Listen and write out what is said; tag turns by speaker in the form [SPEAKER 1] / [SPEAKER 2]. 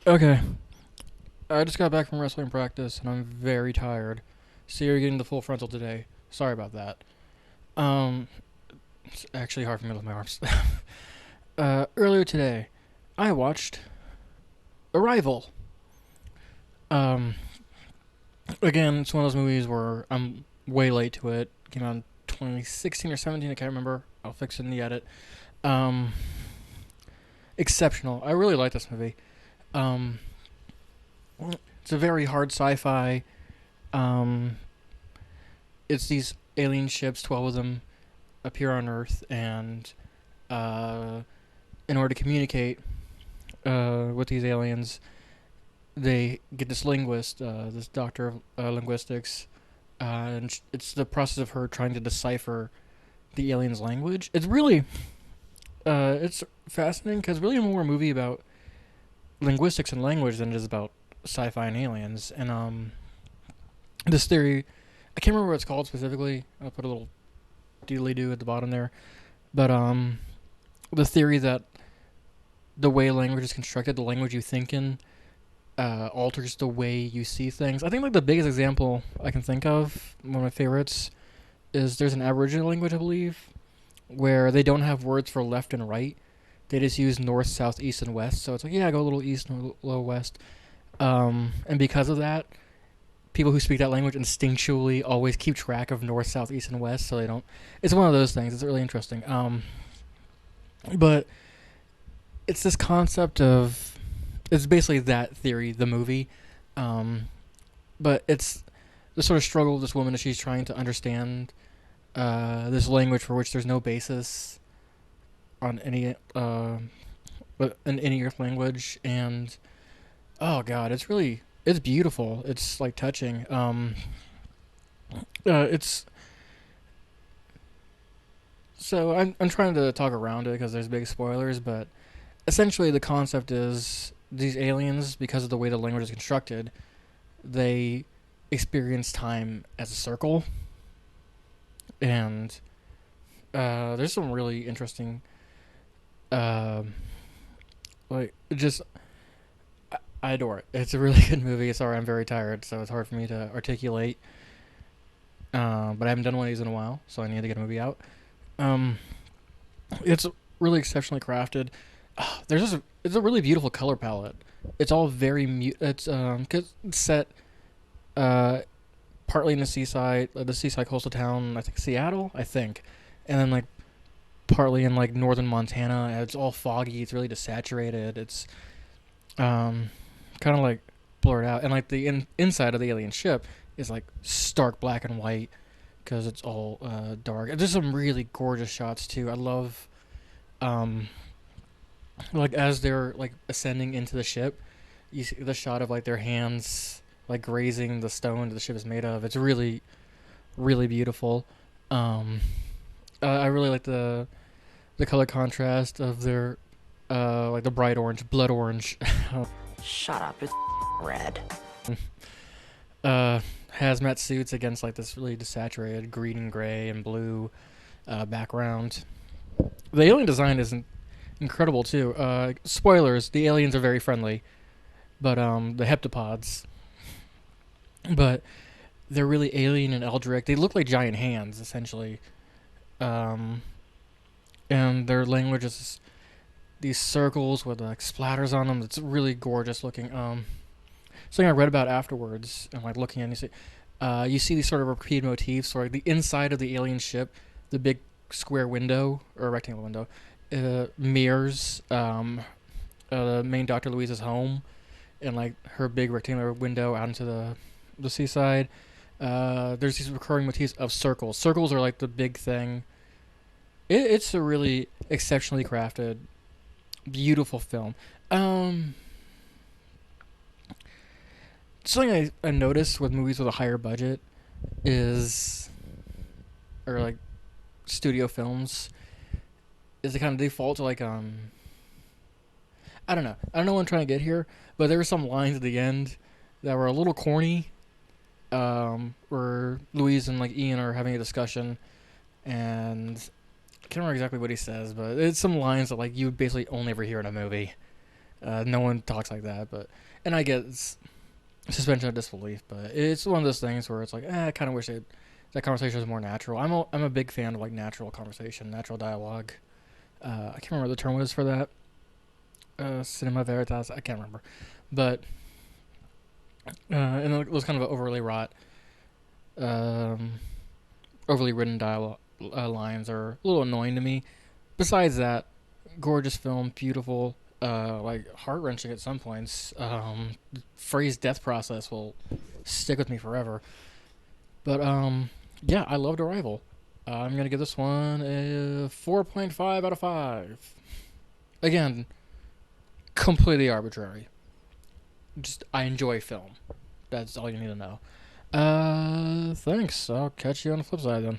[SPEAKER 1] Okay, I just got back from wrestling practice and I'm very tired. So you're getting the full frontal today. Sorry about that. Um, it's actually hard for me to lift my arms. Earlier today, I watched Arrival. Um, Again, it's one of those movies where I'm way late to it. Came out in 2016 or 17, I can't remember. I'll fix it in the edit. Um, Exceptional. I really like this movie. Um, it's a very hard sci-fi. Um, it's these alien ships, 12 of them, appear on Earth, and uh, in order to communicate with these aliens, they get this linguist, this doctor of linguistics, and it's the process of her trying to decipher the aliens' language. It's fascinating because really more a movie about linguistics and language than it is about sci-fi and aliens. And this theory, I can't remember what it's called specifically. I'll put a little doodly doo at the bottom there, but the theory that the way language is constructed, the language you think in, alters the way you see things. I think like the biggest example I can think of, one of my favorites, is there's an Aboriginal language I believe where they don't have words for left and right. They just use north, south, east, and west. So it's like yeah, go a little east and a little west. And because of that, people who speak that language instinctually always keep track of north, south, east, and west. So they don't. It's one of those things. It's really interesting. But it's this concept of it's basically that theory, the movie, um, but it's the sort of struggle of this woman as she's trying to understand this language for which there's no basis on any in any Earth language, and oh god, it's beautiful. It's like touching. It's so I'm trying to talk around it because there's big spoilers, but essentially the concept is these aliens, because of the way the language is constructed, they experience time as a circle, and there's some really interesting, uh, like just I adore it. It's a really good movie. Sorry, I'm very tired, so it's hard for me to articulate. But I haven't done one of these in a while, so I need to get a movie out. Um, it's really exceptionally crafted. It's a really beautiful color palette. It's all very it's cause it's set uh partly in the seaside coastal town, I think Seattle, I think, and then like partly in like northern Montana. And it's all foggy. It's really desaturated. It's um kind of like blurred out, and like the inside of the alien ship is like stark black and white because it's all dark. There's some really gorgeous shots too. I love um like as they're like ascending into the ship, you see the shot of like their hands like grazing the stone that the ship is made of. It's really beautiful. Um, I really like the color contrast of their like the bright orange, blood orange,
[SPEAKER 2] Shut up, it's red.
[SPEAKER 1] uh, hazmat suits against like this really desaturated green and gray and blue background. The alien design is incredible too. Spoilers: the aliens are very friendly, but the heptapods, but they're really alien and eldritch. They look like giant hands essentially, um, and their language is these circles with like splatters on them. It's really gorgeous looking. Something I read about afterwards and like looking at it, you see these sort of repeated motifs. So like the inside of the alien ship, the big square window or rectangle window, mirrors the main Doctor Louise's home, and like her big rectangular window out into the seaside. There's these recurring motifs of circles. Circles are like the big thing. It's a really exceptionally crafted, beautiful film. Um, Something I noticed with movies with a higher budget is, or like studio films, is they kind of default to like I don't know what I'm trying to get here, but there were some lines at the end that were a little corny. Where Louise and like Ian are having a discussion, and I can't remember exactly what he says, but it's some lines that like you would basically only ever hear in a movie. No one talks like that, but and I get suspension of disbelief, but it's one of those things where it's like, I kind of wish that conversation was more natural. I'm a big fan of like natural conversation, natural dialogue. I can't remember what the term was for that. Cinema veritas. I can't remember, but and it was kind of overly wrought, um, overly written dialogue lines are a little annoying to me. Besides that, gorgeous film, beautiful, like heart wrenching at some points. Phrase death process will stick with me forever. But yeah, I loved Arrival. I'm gonna give this one a 4.5 out of 5. Again, completely arbitrary. Just I enjoy film. That's all you need to know. Thanks. I'll catch you on the flip side then.